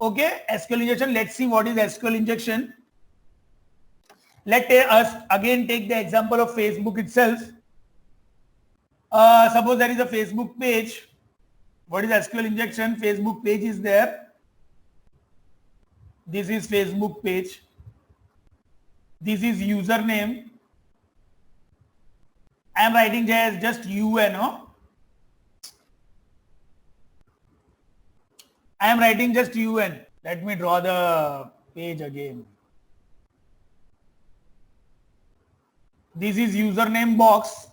Okay, SQL injection. Let's see what is SQL injection. Let us again take the example of Facebook itself. Suppose there is a Facebook page. What is SQL injection? Facebook page is there. This is Facebook page. This is username. I am writing here just UN. I am writing just UN. Let me draw the page again. This is username box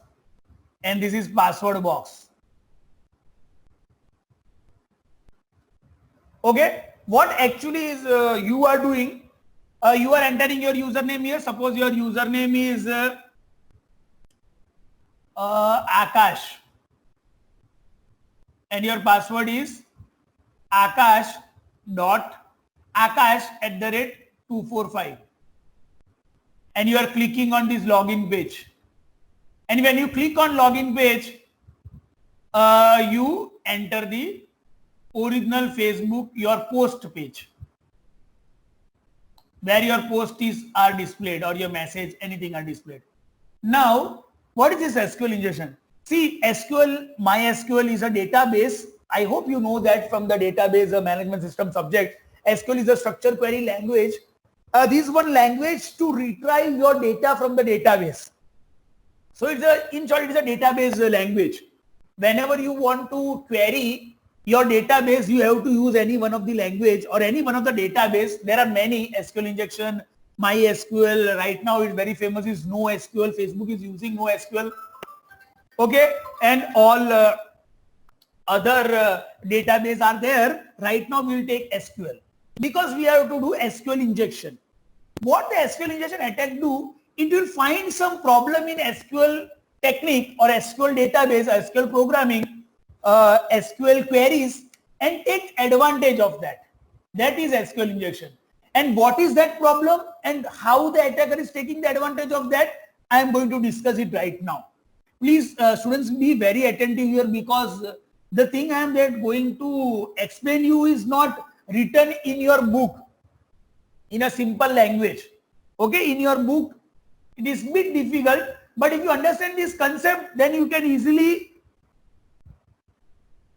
and this is password box. Okay, what actually is you are doing? You are entering your username here. Suppose your username is Akash and your password is akash.akash@245 and you are clicking on this login page, and when you click on login page, you enter the original Facebook, your post page, where your posts are displayed or your message, anything are displayed. Now, what is this SQL injection? See, MySQL is a database. I hope you know that from the database management system subject. SQL is a structured query language. This is one language to retrieve your data from the database. So in short, it is a database language. Whenever you want to query your database, you have to use any one of the language or any one of the database. There are many: SQL injection, MySQL. Right now, it's very famous is NoSQL. Facebook is using NoSQL. Okay, and all other database are there. Right now, we will take SQL because we have to do SQL injection. What the SQL injection attack do? It will find some problem in SQL technique or SQL database, SQL programming, SQL queries, and take advantage of that. That is SQL injection. And what is that problem and how the attacker is taking the advantage of that? I am going to discuss it right now. Please, students, be very attentive here, because the thing I am going to explain you is not written in your book in a simple language. Okay, in your book it is a bit difficult, but if you understand this concept, then you can easily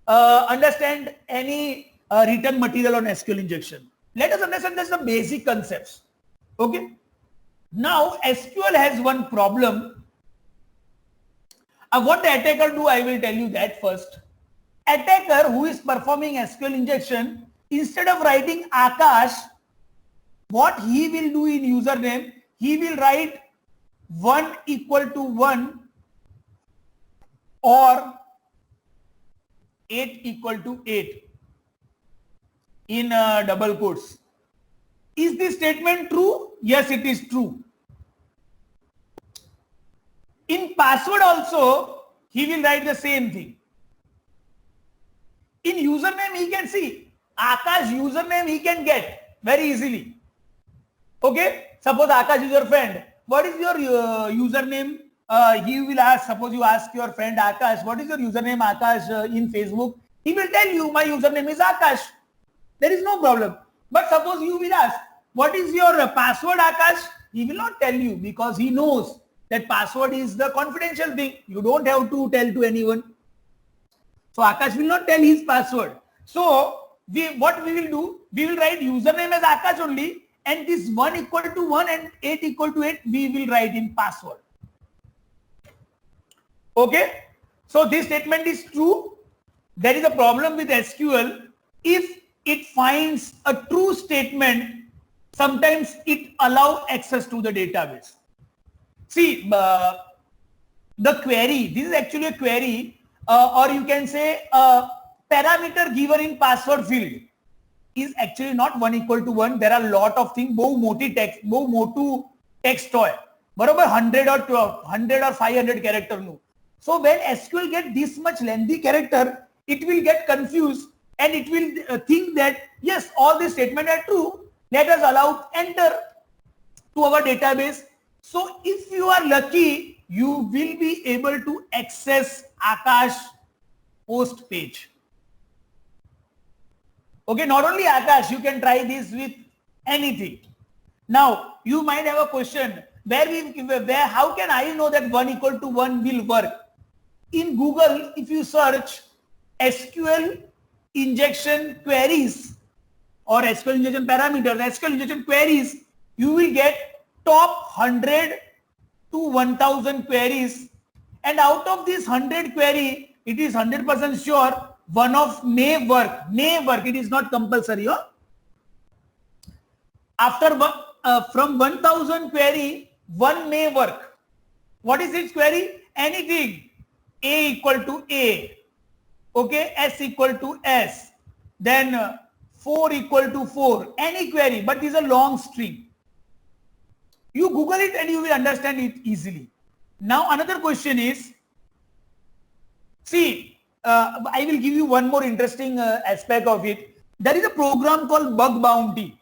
understand any written material on SQL injection. Let us understand just the basic concepts. Okay. Now SQL has one problem. What the attacker do, I will tell you that first. Attacker who is performing SQL injection, instead of writing Akash, what he will do in username, he will write 1 equal to 1 or 8 equal to 8 in double quotes. Is this statement true? Yes, it is true. In password also, he will write the same thing. In username, he can see Akash username, he can get very easily. Okay, suppose Akash is your friend. What is your username? He will ask, suppose you ask your friend Akash, what is your username Akash in Facebook? He will tell you, my username is Akash. There is no problem. But suppose you will ask, what is your password Akash? He will not tell you, because he knows that password is the confidential thing. You don't have to tell to anyone. So Akash will not tell his password. So what we will do, we will write username as Akash only, and this 1 equal to 1 and 8 equal to 8 we will write in password. Okay, so this statement is true. There is a problem with SQL. If it finds a true statement, sometimes it allows access to the database. See, the query, this is actually a query, or you can say a parameter given in password field is actually not 1 equal to 1. There are a lot of things, બહુ મોટું text હોય, બરોબર, 100 or 500 character નું. So when SQL get this much lengthy character, it will get confused and it will think that yes, all these statements are true. Let us allow enter to our database. So if you are lucky, you will be able to access Akash post page. Okay, not only Akash, you can try this with anything. Now, you might have a question, how can I know that 1 equal to 1 will work? In Google, if you search SQL injection queries or SQL injection parameters, SQL injection queries, you will get top 100 to 1000 queries. And out of this 100 query, it is 100% sure one of may work. It is not compulsory. Huh? After from 1000 query, one may work. What is its query? Anything. A equal to A. Okay, S equal to S. Then 4 equal to 4. Any query, but it is a long string. You Google it and you will understand it easily. Now another question is, see, I will give you one more interesting aspect of it. There is a program called Bug Bounty.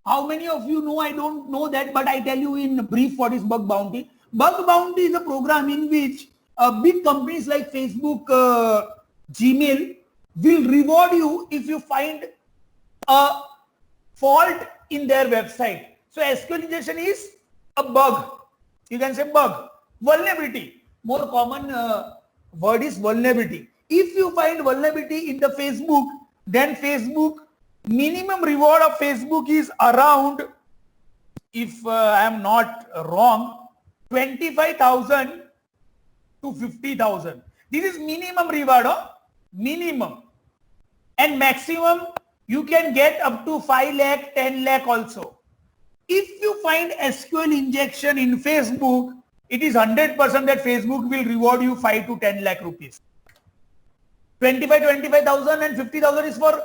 How many of you know? I don't know that, but I tell you in brief what is Bug Bounty. Bug Bounty is a program in which big companies like Facebook, Gmail will reward you if you find a fault in their website. So SQL injection is a bug. You can say bug. Vulnerability. More common word is vulnerability. If you find vulnerability in the Facebook, then Facebook, minimum reward of Facebook is around, if I am not wrong, 25,000 to 50,000. This is minimum reward, minimum. And maximum, you can get up to 5 lakh, 10 lakh also. If you find SQL injection in Facebook, it is 100% that Facebook will reward you 5 to 10 lakh rupees. 25,000 and 50,000 is for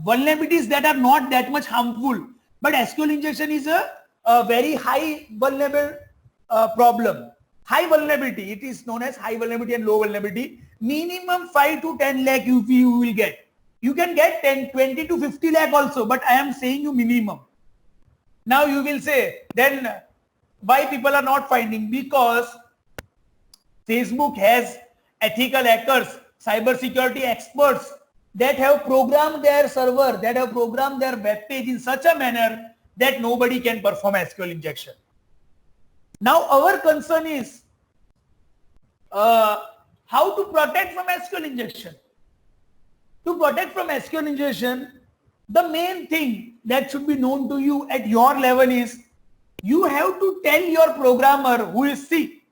vulnerabilities that are not that much harmful. But SQL injection is a very high vulnerable problem. High vulnerability, it is known as high vulnerability and low vulnerability. Minimum 5 to 10 lakh you will get. You can get 20 to 50 lakh also, but I am saying you minimum. Now you will say, then why people are not finding? Because Facebook has ethical hackers, cyber security experts that have programmed their server, that have programmed their web page in such a manner that nobody can perform SQL injection. Now our concern is how to protect from SQL injection. To protect from SQL injection, the main thing that should be known to you at your level is you have to tell your programmer who is C.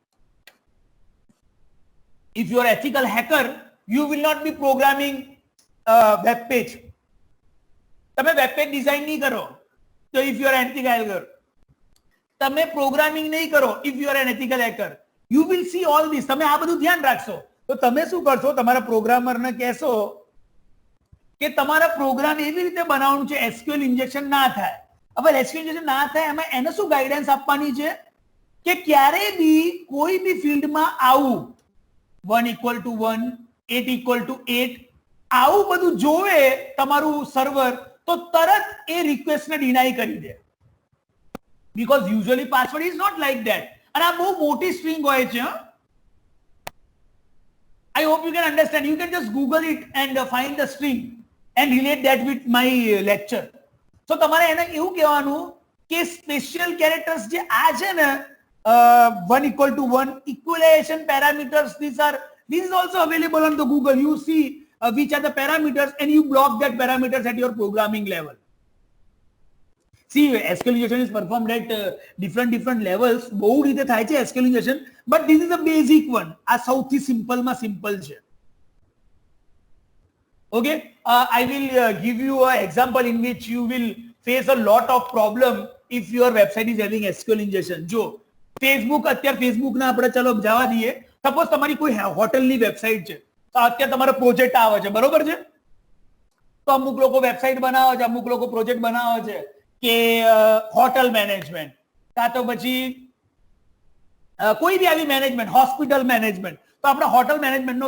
If you are an ethical hacker, you will not be programming web page. તમે web page design नहीं करो, so if you are an ethical hacker, તમે programming नहीं करो, if you are an ethical hacker, you will see all this. તમે આ બધું ધ્યાન રાખશો, તો તમે શું કરશો? તમારા પ્રોગ્રામર ને કહેશો કે તમારા પ્રોગ્રામ એવી રીતે બનાવવાનું છે SQL ઇન્જેક્શન ના થાય. હવે SQL ઇન્જેક્શન ના થાય એમાં એને શું ગાઈડન્સ આપવાની છે કે ક્યારે બી કોઈ બી ફિલ્ડમાં આવું 1 equal to 1, 8 equal to 8 આવું બધું જોવે તમારું સર્વર તો તરત એ રિક્વેસ્ટને ડિનાય કરી દે. Because usually password is not like that. અને આ બહુ મોટી સ્ટ્રિંગ હોય છે. I hope you can understand. You can just Google it and find the string and relate that with my lecture. So તમારે એને એવું કહેવાનું કે સ્પેશિયલ કેરેક્ટર્સ જે આ છે ને 1 equal to 1 equalization parameters, this is also available on the Google. You see which are the parameters and you block that parameters at your programming level. See, SQL injection is performed at different levels. બહુ રીતે થાય છે SQL injection, but this is a basic one. આ સૌથી સિમ્પલમાં simple છે. Okay, I will give you an example in which you will face a lot of problem if your website is having SQL injection. જો Facebook, અત્યારે Facebook ના આપણે ચલો જવા દઈએ. સપોઝ તમારી કોઈ હોટલની વેબસાઇટ છે, તો અત્યારે તમારો પ્રોજેક્ટ આવે છે, બરોબર છે? તો અમુક લોકો વેબસાઇટ બનાવે છે, અમુક લોકો પ્રોજેક્ટ બનાવે છે કે હોટલ મેનેજમેન્ટ, કાં તો પછી કોઈ બી આવી મેનેજમેન્ટ, હોસ્પિટલ મેનેજમેન્ટ. તો આપણે હોટલ મેનેજમેન્ટનો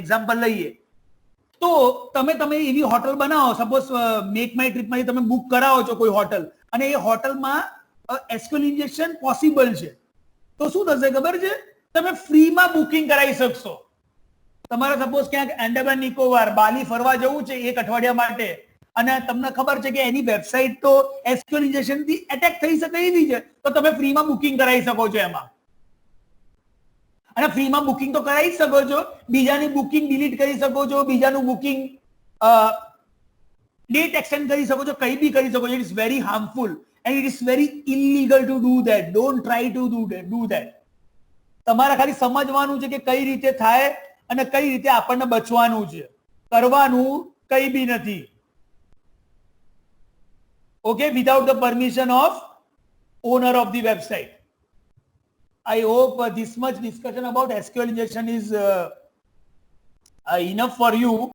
એક્ઝામ્પલ લઈએ. તો તમે એવી હોટલ બનાવો, સપોઝ મેક માય ટ્રીપમાંથી તમે બુક કરાવો છો કોઈ હોટલ, અને એ હોટલમાં SQL ઇન્જેક્શન પોસિબલ છે, તો શું થશે ખબર છે? તમે ફ્રીમાં બુકિંગ કરાવી શકશો. તમારે સપોઝ ક્યાંક આંદામાન નિકોબાર બાલી ફરવા જવું છે એક અઠવાડિયા માટે અને તમને ખબર છે કે એની વેબસાઇટ તો એસક્યુએલ ઇન્જેક્શન થી એટેક થઈ શકે એવી છે, તો તમે ફ્રીમાં બુકિંગ કરાવી શકો છો એમાં. અને ફ્રીમાં બુકિંગ તો કરાવી શકો છો, બીજાની બુકિંગ ડિલીટ કરી શકો છો, બીજાનું બુકિંગ ડેટ એક્સટેન્ડ કરી શકો છો, કઈ બી કરી શકો છો. It is very harmful and it is very illegal to do that. Don't try to do that. તમારે ખાલી સમજવાનું છે કે કઈ રીતે થાય અને કઈ રીતે આપણને બચવાનું છે. કરવાનું કઈ બી નથી. Okay, without the permission of owner of the website. I hope this much discussion about SQL injection is enough for you.